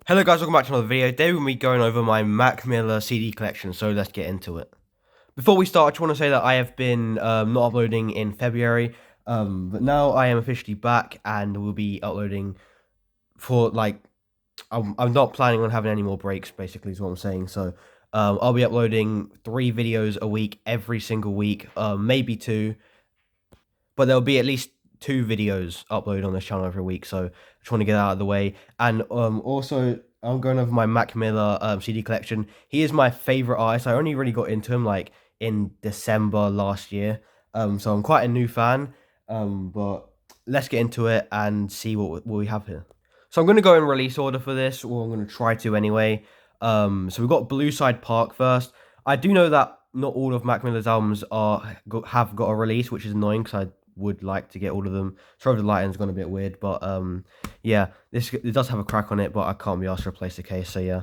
Hello guys, welcome back to another video. Today we're going to be going over my Mac Miller CD collection, so let's get into it. Before we start, I just want to say that I have been not uploading in February, but now I am officially back and will be uploading for I'm not planning on having any more breaks, basically is what I'm saying. So I'll be uploading 3 videos a week, every single week, maybe 2, but there'll be at least 2 videos uploaded on this channel every week, so I just want to get that out of the way. And also, I'm going over my Mac Miller CD collection. He is my favorite artist. I only really got into him like in December last year, so I'm quite a new fan. But let's get into it and see what we have here. So I'm going to go in release order for this, or I'm going to try to anyway. So we've got Blue Side Park first. I do know that not all of Mac Miller's albums have got a release, which is annoying because I would like to get all of them. Sorry if the lighting's gone a bit weird, but yeah, it does have a crack on it, but I can't be asked to replace the case. So yeah,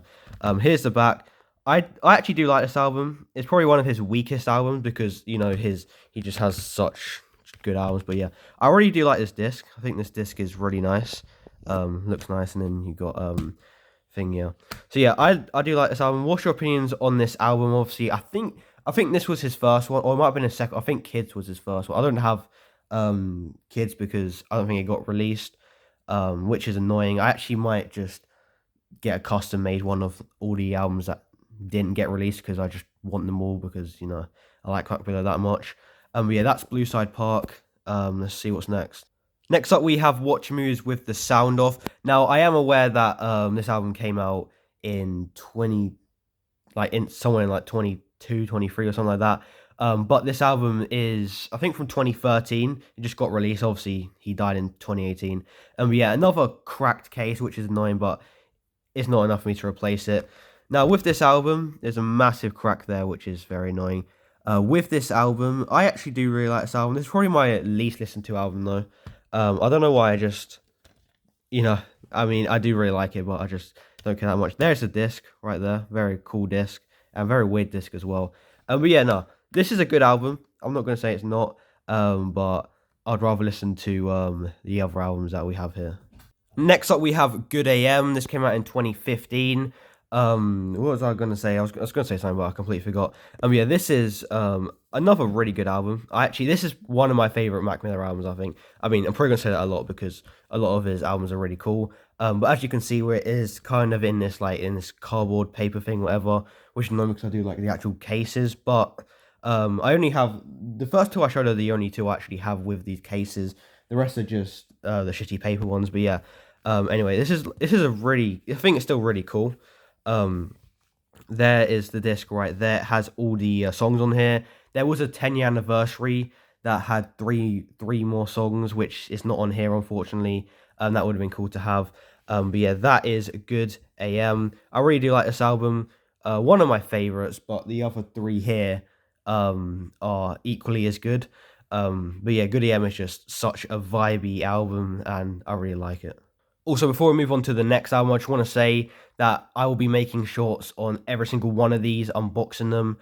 here's the back. I actually do like this album. It's probably one of his weakest albums because he just has such good albums. But yeah, I really do like this disc. I think this disc is really nice. Looks nice, and then you got thing, yeah. So yeah, I do like this album. What's your opinions on this album? Obviously, I think this was his first one, or it might have been his second. I think Kids was his first one. I don't have Kids because I don't think it got released, which is annoying. I actually might just get a custom made one of all the albums that didn't get released because I just want them all because I like Mac Miller that much. But yeah, that's Blue Side Park. Let's see what's next. Next up, we have Watch Moves with the Sound Off. Now, I am aware that this album came out in somewhere in like 22, 23 or something like that. But this album is, I think, from 2013. It just got released. Obviously, he died in 2018. And yeah, another cracked case, which is annoying, but it's not enough for me to replace it. Now, with this album, there's a massive crack there, which is very annoying. With this album, I actually do really like this album. This is probably my least listened to album, though. I don't know why. I mean, I do really like it, but I just don't care that much. There's a disc right there. Very cool disc. And very weird disc as well. But yeah, no. This is a good album. I'm not going to say it's not. But I'd rather listen to the other albums that we have here. Next up, we have Good AM. This came out in 2015. What was I going to say? I was going to say something, but I completely forgot. Yeah, this is another really good album. This is one of my favorite Mac Miller albums, I think. I mean, I'm probably going to say that a lot because a lot of his albums are really cool. But as you can see, where it is kind of in this cardboard paper thing, whatever, which is annoying because I do like the actual cases. But I only have the first 2 I showed are the only 2 I actually have with these cases. The rest are just the shitty paper ones. But yeah. Anyway, this is a really, I think it's still really cool. There is the disc right there. It has all the songs on here. There was a 10-year anniversary that had three more songs, which is not on here, unfortunately. That would have been cool to have. But yeah, that is Good AM. I really do like this album. One of my favorites, but the other 3 here are equally as good. But yeah, Good AM is just such a vibey album, and I really like it. Also, before we move on to the next album, I just want to say that I will be making shorts on every single one of these, unboxing them.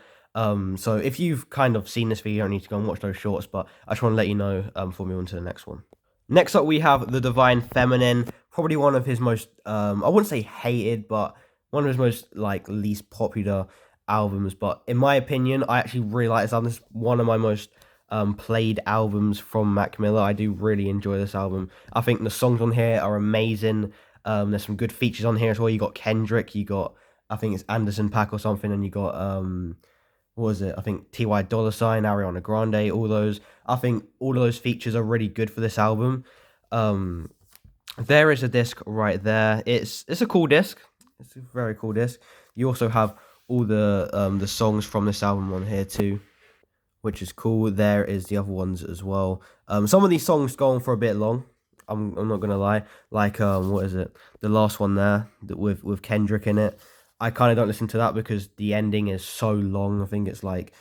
So if you've kind of seen this video, you don't need to go and watch those shorts, but I just want to let you know before we move on to the next one. Next up, we have The Divine Feminine, probably one of his most, I wouldn't say hated, but one of his most, least popular albums. But in my opinion, I actually really like this album. This is one of my most played albums from Mac Miller. I do really enjoy this album. I think the songs on here are amazing. There's some good features on here as well. You got Kendrick, you got, I think it's Anderson .Paak or something, and you got what was it? I think T.Y. Dolla $ign, Ariana Grande, all those. I think all of those features are really good for this album. There is a disc right there. It's a cool disc. It's a very cool disc. You also have all the songs from this album on here too, which is cool. There is the other ones as well. Some of these songs go on for a bit long. I'm not gonna lie. What is it? The last one there with Kendrick in it. I kind of don't listen to that because the ending is so long. I think it's what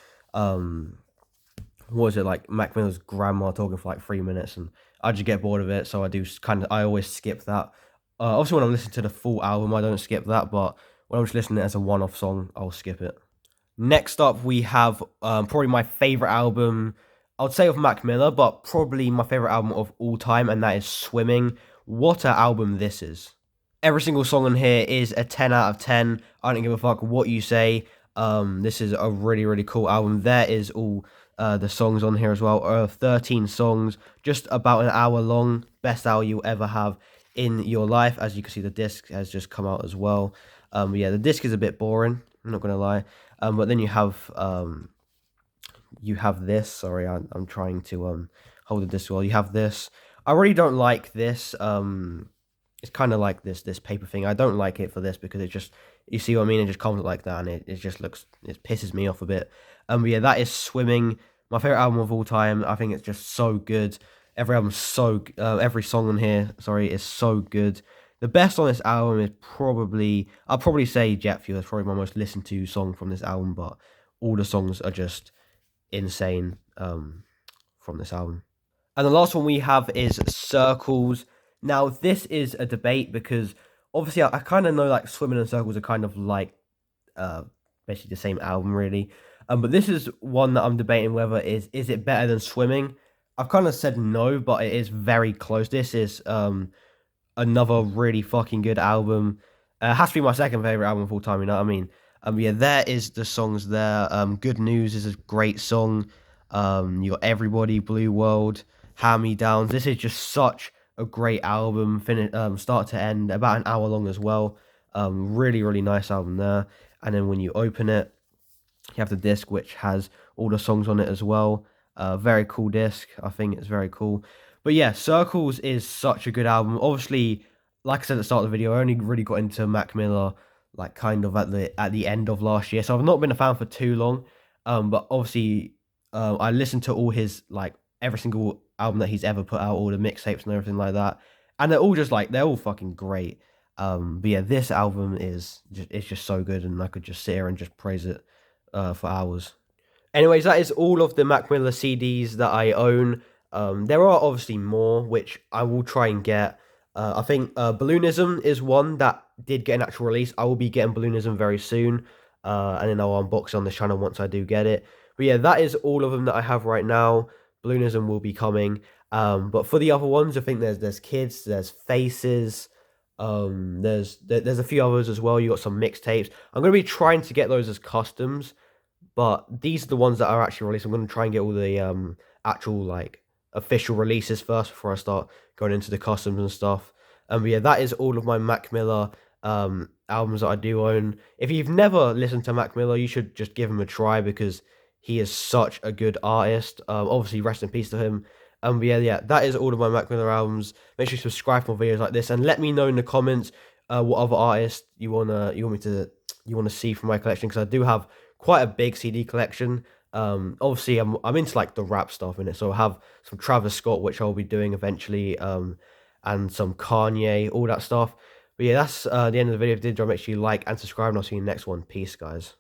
is it, like Mac Miller's grandma talking for like 3 minutes, and I just get bored of it. So I always skip that. Obviously, when I'm listening to the full album, I don't skip that. But when I'm just listening as a one-off song, I'll skip it. Next up, we have probably my favorite album, I would say, of Mac Miller, but probably my favorite album of all time, and that is Swimming. What an album this is. Every single song on here is a 10 out of 10. I don't give a fuck what you say. This is a really, really cool album. There is all the songs on here as well. 13 songs, just about an hour long. Best hour you'll ever have in your life. As you can see, the disc has just come out as well. Yeah, the disc is a bit boring, I'm not gonna lie. But then you have this. Sorry, I'm trying to hold the disc well. You have this. I really don't like this. It's kind of like this paper thing. I don't like it for this because it just, you see what I mean? It just comes like that, and it just looks, it pisses me off a bit. But yeah, that is Swimming, my favorite album of all time. I think it's just so good. Every song on here, sorry, is so good. The best on this album is probably, I'll probably say Jet Fuel. It's probably my most listened to song from this album, but all the songs are just insane from this album. And the last one we have is Circles. Now, this is a debate because obviously I kind of know like Swimming and Circles are kind of like uh, basically the same album, really. But this is one that I'm debating whether is it better than Swimming. I've kind of said no, but it is very close. This is another really fucking good album. It has to be my second favorite album of all time. You know what I mean? Yeah, there is the songs there. Good News is a great song. You got Everybody, Blue World, Hand Me Downs. This is just such a great album, start to end, about an hour long as well. Really, really nice album there. And then when you open it, you have the disc which has all the songs on it as well. Very cool disc. I think it's very cool. But yeah, Circles is such a good album. Obviously, like I said at the start of the video, I only really got into Mac Miller like kind of at the end of last year, so I've not been a fan for too long. But obviously, I listened to all his like every single album that he's ever put out, all the mixtapes and everything like that, and they're all just like they're all fucking great. But yeah, this album is just so good, and I could just sit here and just praise it for hours. Anyways, that is all of the Mac Miller CDs that I own. There are obviously more, which I will try and get. I think Balloonism is one that did get an actual release. I will be getting Balloonism very soon, and then I'll unbox it on this channel once I do get it. But yeah, that is all of them that I have right now. Balloonism will be coming. But for the other ones, I think there's Kids, there's Faces, there's a few others as well. You got some mixtapes. I'm gonna be trying to get those as customs, but these are the ones that are actually released. I'm gonna try and get all the actual like official releases first before I start going into the customs and stuff. But yeah, that is all of my Mac Miller albums that I do own. If you've never listened to Mac Miller, you should just give him a try because he is such a good artist. Obviously, rest in peace to him. But yeah, that is all of my Mac Miller albums. Make sure you subscribe for more videos like this, and let me know in the comments what other artists you want to see from my collection, because I do have quite a big CD collection. Obviously, I'm into like the rap stuff in it, so I have some Travis Scott, which I'll be doing eventually, and some Kanye, all that stuff. But yeah, that's the end of the video. If you did enjoy, make sure you like and subscribe, and I'll see you in the next one. Peace, guys.